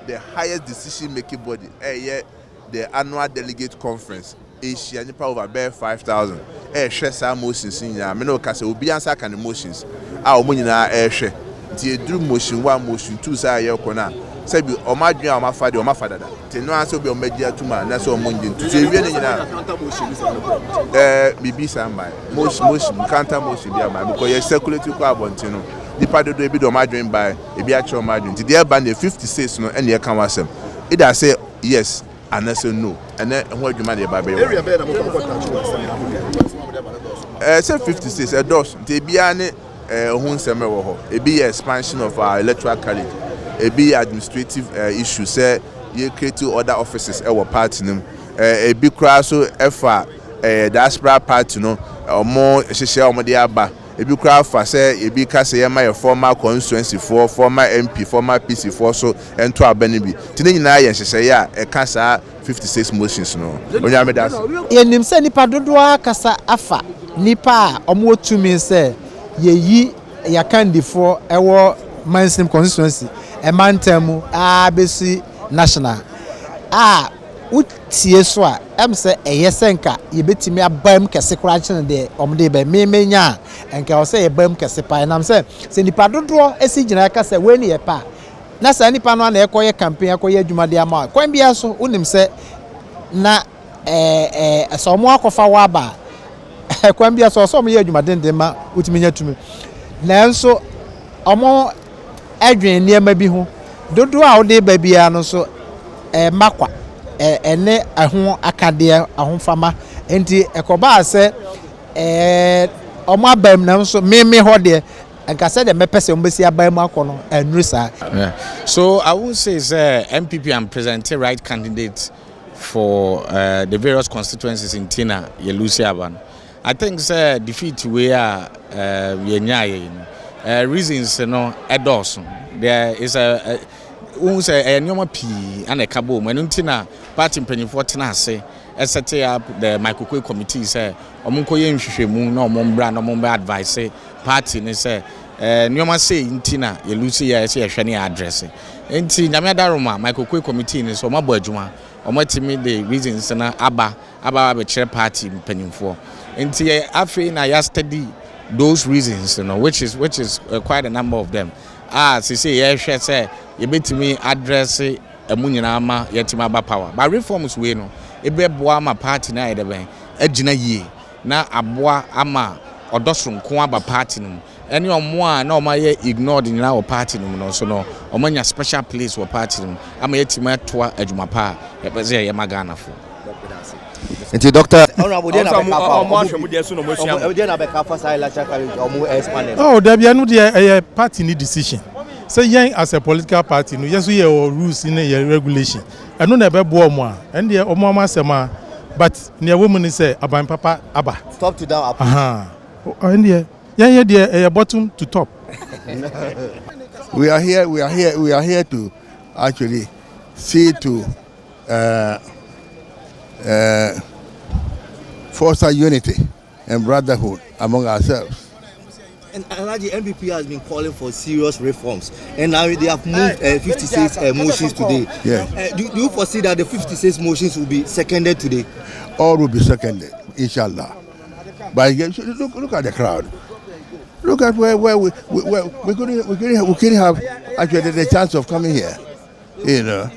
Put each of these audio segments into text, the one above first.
the highest decision-making body, the annual delegate conference. Asia nipa over bare 5,000. Share some motions in ya. Me no kase obi ansa kan emotions. Omo nyina share. Ti edru motion 1 motion 2 say ye kona. Say bi omadwen a omafa de omafa dada. Ti no ansa obi omadia tuma na so omo ngin. Ti ewie ne nyina. Bibi samba. Motion counter motion bi ama because you circulate ko abontin no. Nipa dodo ebi do omadwen by ebi a che omadwen. Ti dey ban the 56 no ene ye kan wasem. Either say yes and I say no. And then what you man the baby? Say 56 a dose. They be an it be expansion of our electoral college. It be administrative issues. Say you create 2 other offices. Our party them. A big crowd so diaspora party no or more. She share on the aba. A big crowd for say a big case my former constituency for former MP former PC for so and to our benefit. Today na she say yeah a casa 56 motions no. Onya me das. Ye nim se nipa dodo kasa afa nipa omo tumi se ye yi ya candidate ewo mainstream constituency e mantemu abesi national utie so a em se eyesenka ye betimi abam kese kura chene de omde be memenya enka o se ye bam kese pa nam se nipa dodo esi gina ka se we ni ye pa na sa nipa no na ekoye campaign ekoye adwuma de ama kwan bia so unim se na so mo akofa wa ba kwan bia so mo ye adwuma de ma utimi nya tumi nanso omo adwen niema bi ho dodo a wo de ba bia no so makwa ene ahon akade ahon fama enti ekoba ase omo abam na so me ho de enka say the mepese ombesi abam akono enru sa. So I would say NPP and presenting right candidates for the various constituencies in Tina Yelusiaban. I think defeat we are reasons endorse. There is a nyoma P and a cabo when Tina party penny for Tenase set up the microwave committee say omunko ye nhwehwemu na omombra na omomba advice party ne say nyoma say in Tina Yelusia say hwe ne address enti nyame adaroma microwave committee ne so mabo adwuma omatimi the reasons na aba be chere party pennyfo enti afi na ya study those reasons which is quite a number of them say ye hwe say ye betimi address emunyina ma yetima aba power but reforms we no ebeboa ama party na edeben agina yie na aboa ama odosonko aba party no ene omo a na omo ye ignored nyina wo party no so no omanya special place wo party no ama yetima toa adwuma pa yebeze ye magana fo nti doctor honorable dey na be kafa omo ahwemu dey so no mosia dey na be kafa sai la chaka omo expand oh there be anu dey party need decision. So young as a political party, no, yes, we have rules in a regulation. I know never bore more, and the Omama Sama, but near woman say about Papa Abba. Top to down. And yeah, dear, bottom to top. We are here to actually see to foster unity and brotherhood among ourselves. And the NPP has been calling for serious reforms, and now they have moved 56 motions today. Yeah. Do you foresee that the 56 motions will be seconded today? All will be seconded, inshallah. But look at the crowd. Look at where we couldn't have actually the chance of coming here, you know.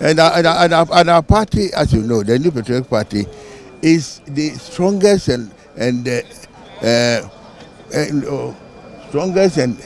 And our party, as you know, the New Patriotic Party, is the strongest and strongest and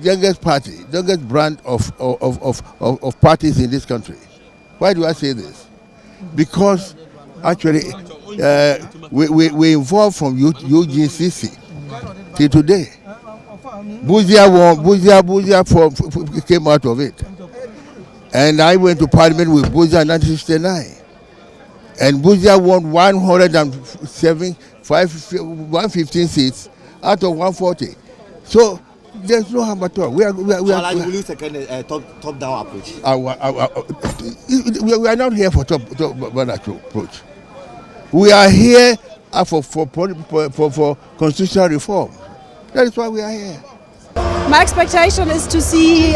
youngest party, youngest brand of parties in this country. Why do I say this? Because actually we evolved from UGCC till today. Buzia came out of it, and I went to Parliament with Buzia in 1969, and Buzia won 115 seats out of 140. So there's no harm at all. We are top down approach. We are not here for top down approach. We are here for constitutional reform. That is why we are here. My expectation is to see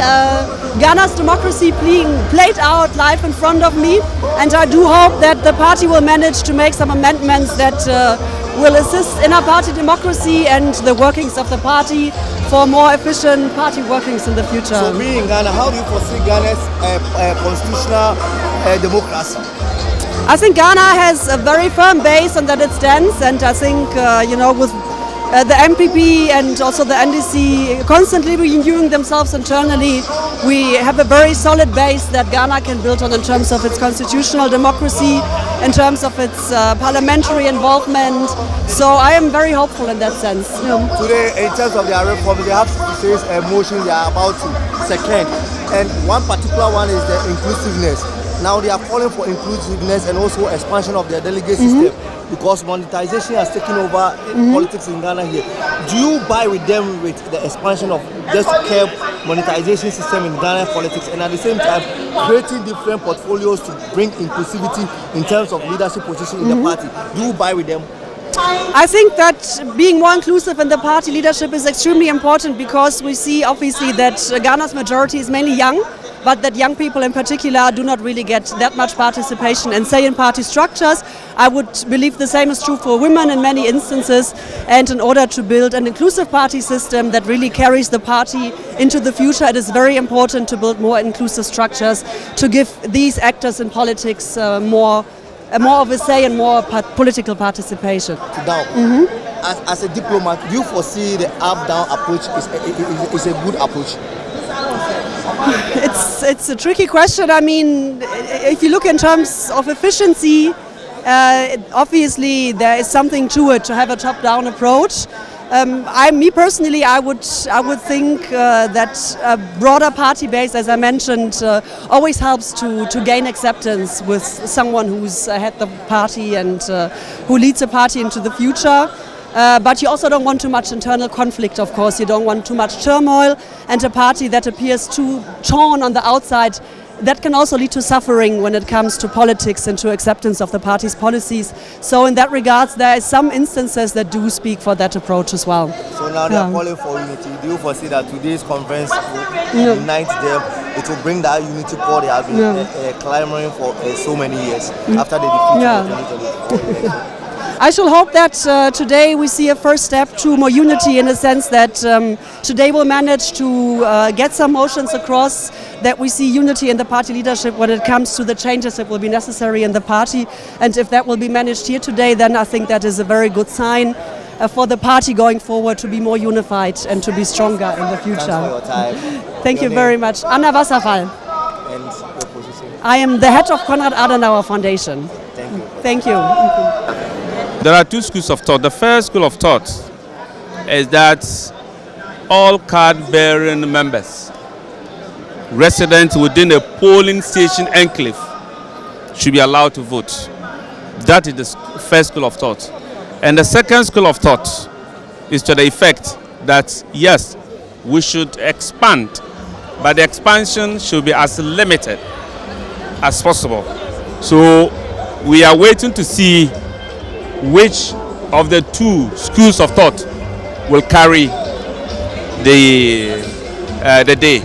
Ghana's democracy being played out live in front of me, and I do hope that the party will manage to make some amendments that will assist inter-party democracy and the workings of the party for more efficient party workings in the future. So being in Ghana, how do you foresee Ghana's constitutional democracy? I think Ghana has a very firm base on that it stands, and I think with the NPP and also the NDC constantly renewing themselves internally, we have a very solid base that Ghana can build on in terms of its constitutional democracy, in terms of its parliamentary involvement. So I am very hopeful in that sense. Today, in terms of their reforms, they have 66 motions they are about to second, and one particular one is the inclusiveness. Now they are calling for inclusiveness and also expansion of their delegate system, because monetization has taken over politics in Ghana here. Do you buy with them with the expansion of just curb monetization system in Ghana politics, and at the same time creating different portfolios to bring inclusivity in terms of leadership position in the party? Do you buy with them? I think that being more inclusive in the party leadership is extremely important, because we see obviously that Ghana's majority is mainly young, but that young people in particular do not really get that much participation and say in party structures. I would believe the same is true for women in many instances, and in order to build an inclusive party system that really carries the party into the future, it is very important to build more inclusive structures to give these actors in politics more of a say and more political participation. Now, as a diplomat, do you foresee the up-down approach is a good approach? It's a tricky question. I mean, if you look in terms of efficiency, obviously there is something to it to have a top-down approach. Me personally, I would think that a broader party base, as I mentioned, always helps to gain acceptance with someone who's had the party and who leads a party into the future. But you also don't want too much internal conflict, of course. You don't want too much turmoil, and a party that appears too torn on the outside, that can also lead to suffering when it comes to politics and to acceptance of the party's policies. So in that regards, there are some instances that do speak for that approach as well. So now they are calling for unity. Do you foresee that today's conference will unite them? It will bring that unity core they have been clamoring for so many years after the defeat of 2024. I shall hope that today we see a first step to more unity, in the sense that today we'll manage to get some motions across, that we see unity in the party leadership when it comes to the changes that will be necessary in the party. And if that will be managed here today, then I think that is a very good sign for the party going forward to be more unified and to be stronger in the future. Thanks for your time. Thank you very much. Anna Wasserfall. And your position? I am the head of Konrad Adenauer Foundation. Thank you. Thank you. There are two schools of thought. The first school of thought is that all card-bearing members, residents within a polling station enclave, should be allowed to vote. That is the first school of thought. And the second school of thought is to the effect that, yes, we should expand, but the expansion should be as limited as possible. So we are waiting to see which of the two schools of thought will carry the day.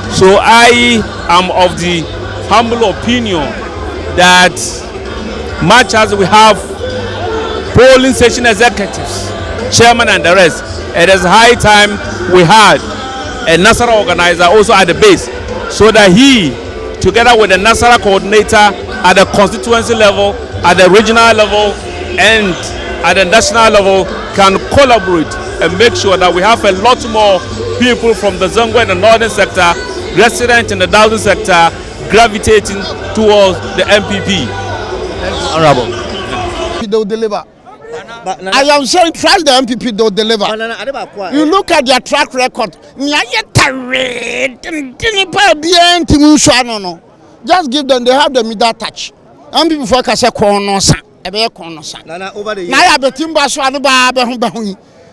So I am of the humble opinion that much as we have polling station executives, chairman and the rest, it is high time we had a Nasara organizer also at the base, so that he, together with the Nasara coordinator at the constituency level, at the regional level, and at the national level, can collaborate and make sure that we have a lot more people from the Zongo and the northern sector, residents in the southern sector, gravitating towards the NPP. Honorable. They'll deliver. I am saying trust the NPP, they'll deliver. You look at their track record. Just give them, they have the middle touch. NPP for Kasa Konosa, a bear Konosa. Over the years. Now I have the Timba Swanaба,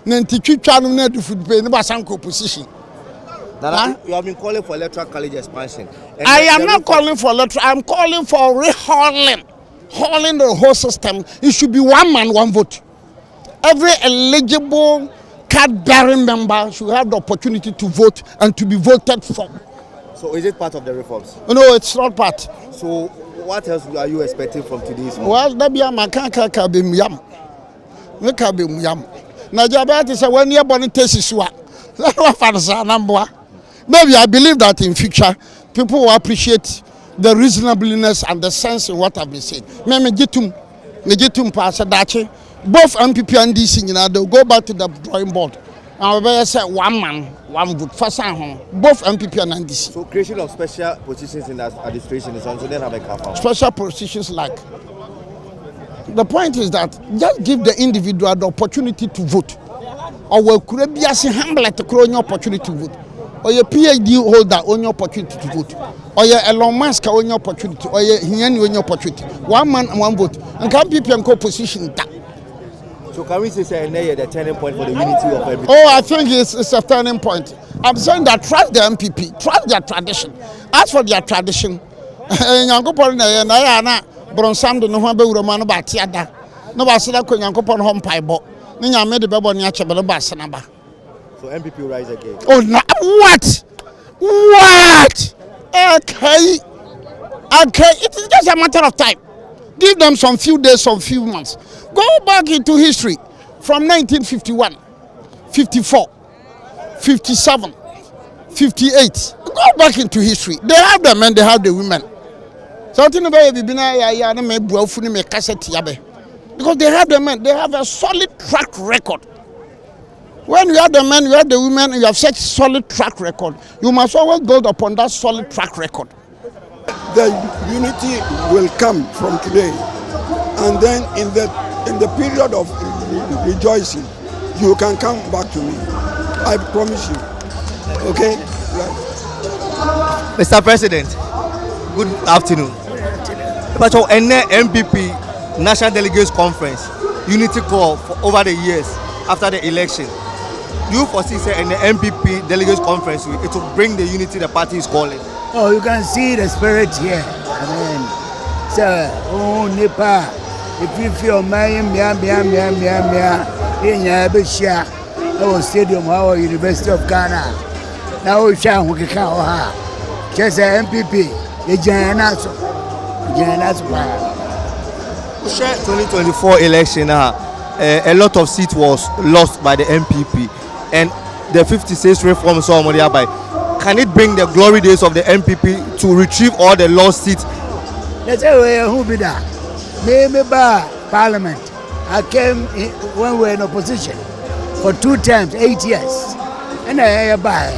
Nanti Chanu to food pay, the Basanko position. You have been calling for electoral college expansion. I am not calling for electoral, I'm calling for rehauling the whole system. It should be one man, one vote. Every eligible card-bearing member should have the opportunity to vote and to be voted for. So is it part of the reforms? No, it's not part. So what else are you expecting from today's vote? Well, that be a makaka be muyam. Meka be muyam. Na jabati say when you born test iswa. Maybe I believe that in future people will appreciate the reasonableness and the sense in what I've been saying. Me jitum pass dachi. Both NPP and DC, they'll go back to the drawing board. And we say one man, one vote. Both NPP and NDC. So creation of special positions in the administration is also then have a cap. Special positions like. The point is that just give the individual the opportunity to vote. Or we could be as humble to create an opportunity to vote. Or your PhD holder on your opportunity to vote. Or your Elon Musk on your opportunity. Or your Hinyani on your opportunity. One man, one vote. And can people and co-position that. So can we say the turning point for the unity of everything? Oh, I think it's a turning point. I'm saying that trust the MPP, trust their tradition. As for their tradition, Yankopon na bronsam do no ho be wuroma no ba tiada. No ba sida ko Yankopon ho mpaebo. Ni nyame de bebo ni achebe no ba senaba. So MPP will rise again. Oh, what? What? Okay. It is just a matter of time. Give them some few days, some few months. Go back into history from 1951, 54, 57, 58. Go back into history. They have the men, they have the women. Something about because they have the men, they have a solid track record. When you have the men, you have the women, you have such solid track record, you must always build upon that solid track record. The unity will come from today, and then in the period of rejoicing, you can come back to me. I promise you. Okay? Right. Mr. President, good afternoon. But NPP National Delegates Conference unity call for over the years after the election. Do you foresee in the NPP Delegates Conference it will bring the unity the party is calling? Oh, you can see the spirit here. I mean, so, oh, Nipa, if you feel in Yabisha, our stadium, our University of Ghana, now we shall just a MPP, the Janaso. 2024 election, a lot of seats was lost by the MPP, and the 56 reforms are by. Can it bring the glory days of the MPP to retrieve all the lost seats? Let's say who be that? Maybe by Parliament. I came when we were in opposition for 2 terms, 8 years. And I buy.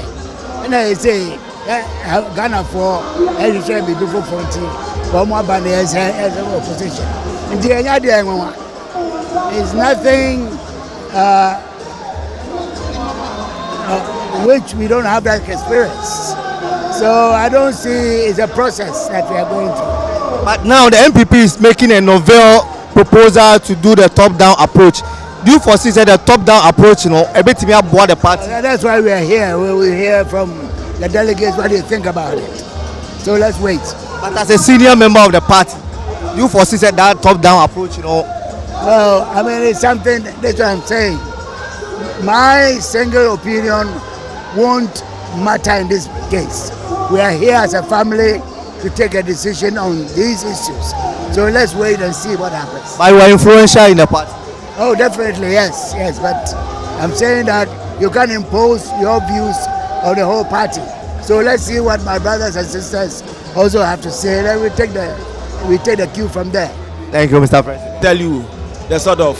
And I say, Ghana for election before 40. But more than as opposition. And the idea is nothing which we don't have that experience. So I don't see it's a process that we are going through. But now the MPP is making a novel proposal to do the top-down approach. Do you foresee that the top-down approach, a bit to board the party? That's why we are here. We will hear from the delegates what they think about it. So let's wait. But as a senior member of the party, do you foresee that top-down approach, Well, I mean, it's something, that's what I'm saying. My single opinion won't matter in this case. We are here as a family to take a decision on these issues. So let's wait and see what happens. But you are influential in the party? Oh, definitely, yes. But I'm saying that you can't impose your views on the whole party. So let's see what my brothers and sisters also have to say. Then we take the cue from there. Thank you, Mr. President. Tell you the sort of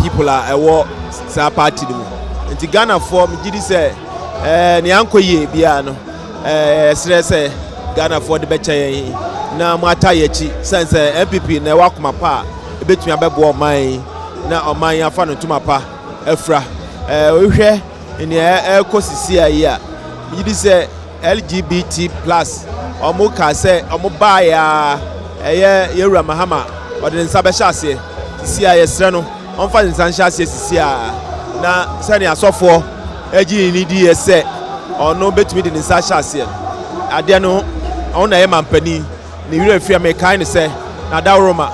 people are a party. In Ghana for me, did say Nyanko ye biano stress Ghana for the beche na mata yechi sense MPP na wakuma pa ebetumi abebo oman na oman afa no tuma pa efra ohwe ni ekosisi ayi a did say LGBT+ omo ka say omo ba ya yewura mahama ode nsa be hyase sisi a yesre no onfa nsa hyase sisi a na sani asofo eji ni di ese ono betumi de nsa hyase ade no ona ye mampani ni wira afia me kan se na da roma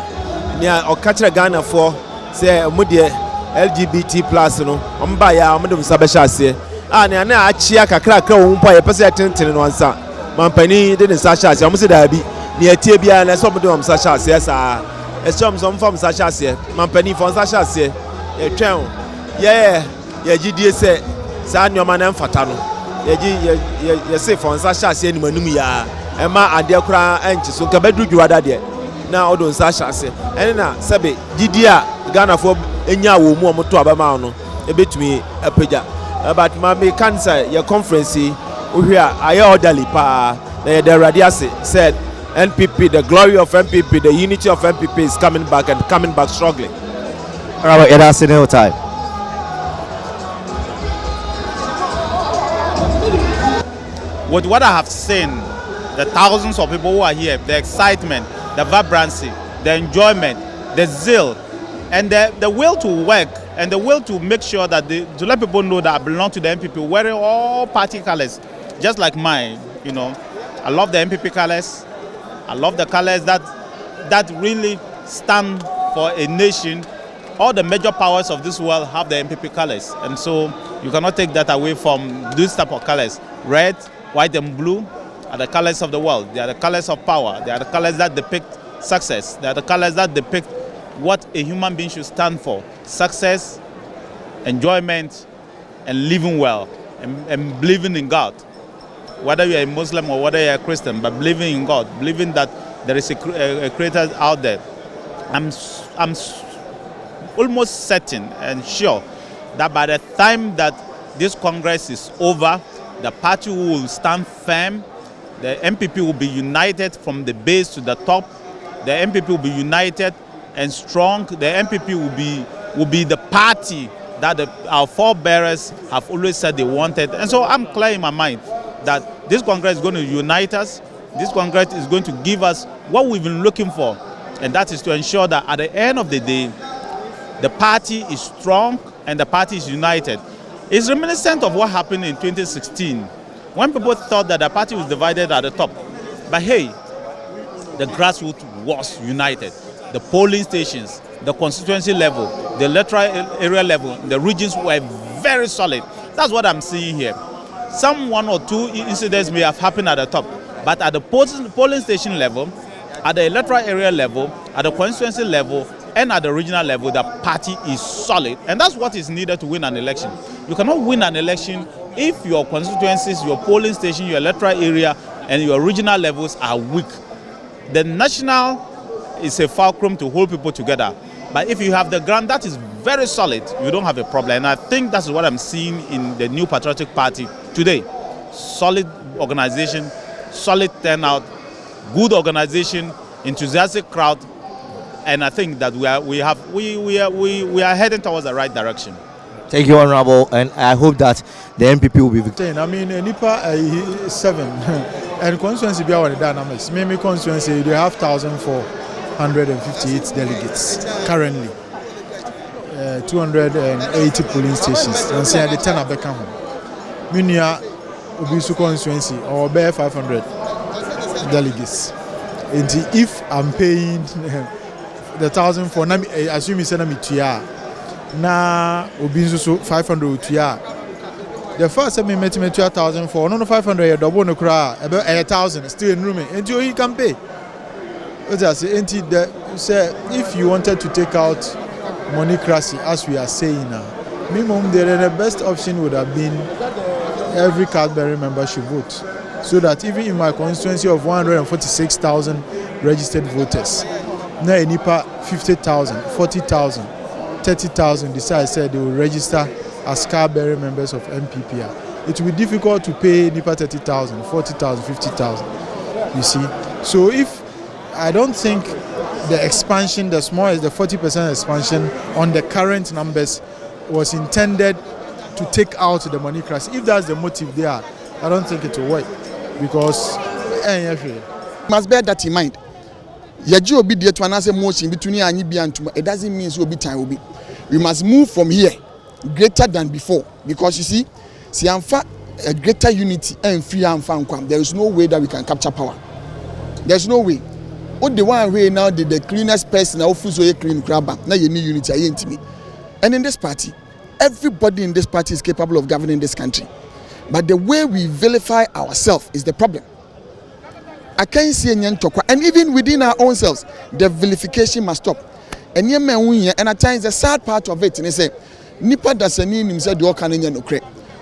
ni o ka kire Ghana for se mu de LGBT plus no omba ya omde msa be hyase ne na achia kakra wo mpo ya pese tenten no ansa mampani de ne sa hyase omse da bi ne atie bia na so omde omsa hyase sa esom so mfam sa hyase mampani fon sa hyase etwen ye gidie se sa nyoma na mfata no ye se fon sa hyase ni manum ya ema ade kura enchi so ka bedru dwada de na odon sa hyase ene na sebe gidie a Ghana for enya wo mu omoto abama no ebetumi apagya but ma me cancer your conference we here aye orderly pa na the radiase said NPP, the glory of NPP, the unity of NPP is coming back and coming back strongly. All right, that's in no time. With what I have seen, the thousands of people who are here, the excitement, the vibrancy, the enjoyment, the zeal, and the will to work and the will to make sure that to let people know that I belong to the NPP, wearing all party colors, just like mine. You know, I love the NPP colors. I love the colors that really stand for a nation. All the major powers of this world have the NPP colors, and so you cannot take that away from these type of colors. Red, white, and blue are the colors of the world. They are the colors of power. They are the colors that depict success. They are the colors that depict what a human being should stand for: success, enjoyment, and living well, and believing in God. Whether you're a Muslim or whether you're a Christian, but believing in God, believing that there is a creator out there. I'm almost certain and sure that by the time that this Congress is over, the party will stand firm, the NPP will be united from the base to the top, the NPP will be united and strong, the NPP will be the party that our forebearers have always said they wanted. And so I'm clear in my mind that this Congress is going to unite us. This Congress is going to give us what we've been looking for, and that is to ensure that at the end of the day, the party is strong and the party is united. It's reminiscent of what happened in 2016 when people thought that the party was divided at the top. But hey, the grassroots was united. The polling stations, the constituency level, the electoral area level, the regions were very solid. That's what I'm seeing here. Some one or two incidents may have happened at the top, but at the polling station level, at the electoral area level, at the constituency level, and at the regional level, the party is solid. And that's what is needed to win an election. You cannot win an election if your constituencies, your polling station, your electoral area, and your regional levels are weak. The national is a fulcrum to hold people together. But if you have the ground that is very solid, you don't have a problem. And I think that's what I'm seeing in the New Patriotic Party today. Solid organization, solid turnout, good organization, enthusiastic crowd, and I think that we are heading towards the right direction. Thank you, Honorable, and I hope that the NPP will be victorious. I mean, NIPA 7 and constituency be our dynamics. Maybe constituency they have 1,458 delegates currently. 280 polling stations. And say the 10 of the camp. Minia Obisu constituency or bear 500 delegates. And if I'm paying the 1,000 for, assume you send me to na Obisu 500 to the first time we met 2,000 for no 500 double no cry about 1,000 still in room and you can pay. Say if you wanted to take out monocracy as we are saying now, minimum the best option would have been every card-bearing member should vote, so that even in my constituency of 146,000 registered voters, now in NIPA 50,000, 40,000, 30,000 decide said they will register as card-bearing members of NPP. It will be difficult to pay NIPA 30,000, 40,000, 50,000. You see, so if I don't think the expansion, the smallest, the 40% expansion on the current numbers was intended to take out the monocracy. If that's the motive there, I don't think it will work, because must bear that in mind. Yaji obi dey to anase motion between anyi bi antuma. It doesn't mean so obi time obi. We must move from here greater than before, because you see amfa a greater unity and free amfa nkwam. There is no way that we can capture power. There's no way. What the one way now the cleanest person na ofuso ye clean crab na ye need unity aye ntimi. And in this party, everybody in this party is capable of governing this country. But the way we vilify ourselves is the problem. I can't see any talk. And even within our own selves, the vilification must stop. And at times the sad part of it, and they say, Nipa dasani himself do can no cre.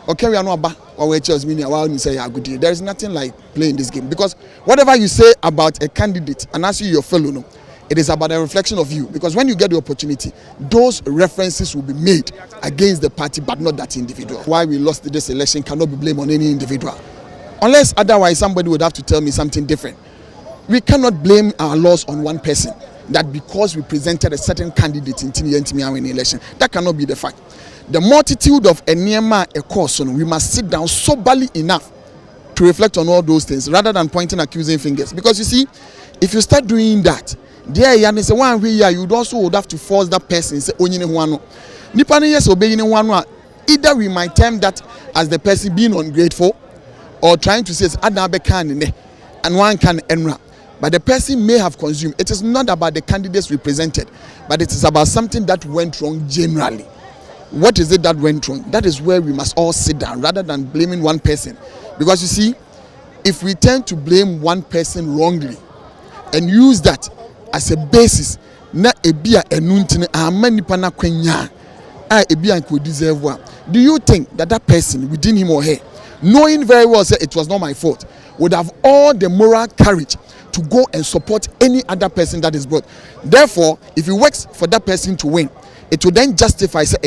Okay, we are not ba or we chose me while say good. There is nothing like playing this game, because whatever you say about a candidate and as your fellow, no, it is about a reflection of you. Because when you get the opportunity, those references will be made against the party, but not that individual. Why we lost this election cannot be blamed on any individual, unless otherwise somebody would have to tell me something different. We cannot blame our loss on one person. That because we presented a certain candidate in the election, that cannot be the fact. The multitude of a course, we must sit down soberly enough to reflect on all those things rather than pointing accusing fingers. Because you see, if you start doing that, there you say one way you would have to force that person say either we might term that as the person being ungrateful or trying to say and one can enra. But the person may have consumed. It is not about the candidates represented, but it is about something that went wrong generally. What is it that went wrong? That is where we must all sit down rather than blaming one person. Because you see, if we tend to blame one person wrongly and use that as a basis, na ebia enuntine amani pana kwenya a ebia nko deserve one. Do you think that that person within him or her, knowing very well say it was not my fault, would have all the moral courage to go and support any other person that is brought? Therefore, if he works for that person to win, it will then justify say